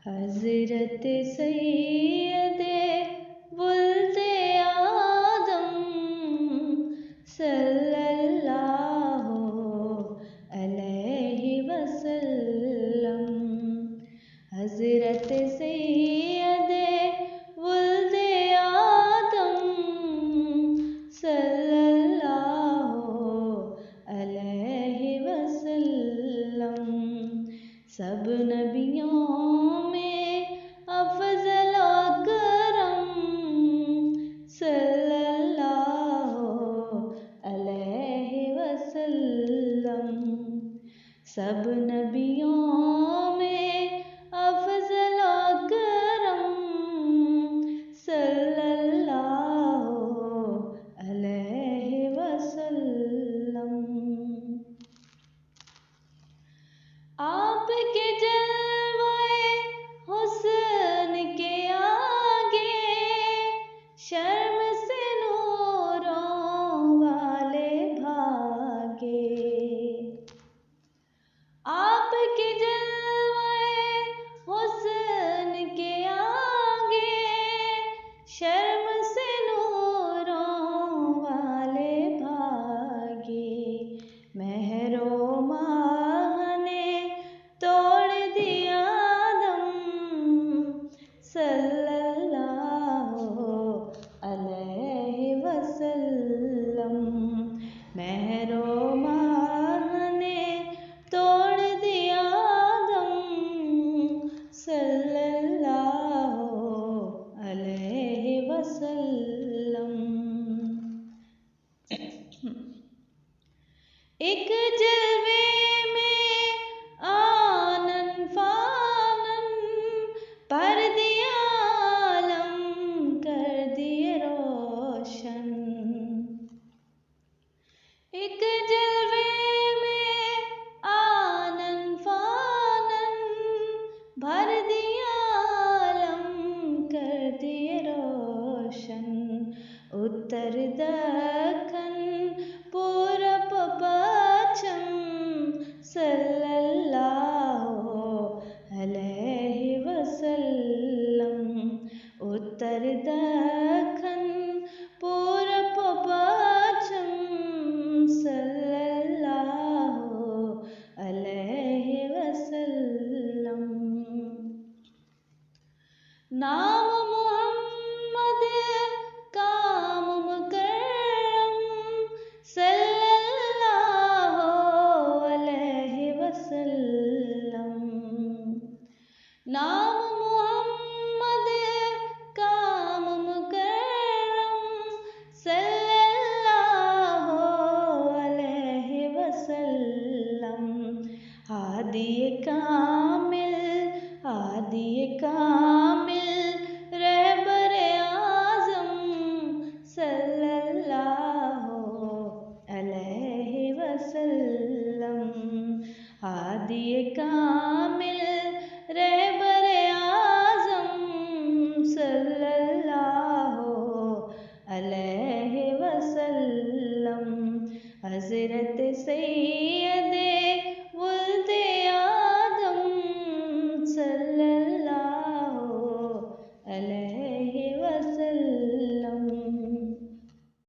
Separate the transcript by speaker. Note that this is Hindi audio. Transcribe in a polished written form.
Speaker 1: हज़रत सैयदे वुल्दे आदम सल्लल्लाहु अलैहि वसल्लम। हज़रत सैयदे वुल्दे आदम सल्लल्लाहु अलैहि वसल्लम। सब नबियों में अफ़ज़ल अकरम सल्लल्लाहु अलैहि वसल्लम। सब नबियों में अफ़ज़ल अकरम सल्लल्लाहु अलैहि वसल्लम। आपके जलवाए हुस्न के आगे शर्म से नूरों वाले भागे। आपके जलवाए हुस्न के आगे शर्म से नूरों वाले भागे। महरो माह ने तोड़ दिया दम सल्लल्लाहु अलैहि वसल्लम। महरो माह ने तोड़ दिया दम सल्लल्लाहु अलैहि वसल्लम। एक जलवे में आनन फानन पर दिया आलम कर दिए रोशन। एक जलवे में आनन फानन भर दिया आलम कर दिए रोशन। उत्तर दखन पूरब पश्चिम सल्लल्लाहु अलैहि वसल्लम। उत्तर दखन पूरब पश्चिम सल्लल्लाहु अलैहि वसल्लम। नाम मोहम्मद काम मुकर्रम सल्लल्लाहु अलैहि वसल्लम। नाम मोहम्मद काम मुकर्रम सल्लल्लाहु अलैहि वसल्लम। हादिए कामिल रहबरे आज़म सल्लल्लाहु अलैहि वसल्लम। हादिए कामिल रहबरे आज़म सल्लल्लाहु अलैहि वसल्लम। हज़रत सैयदे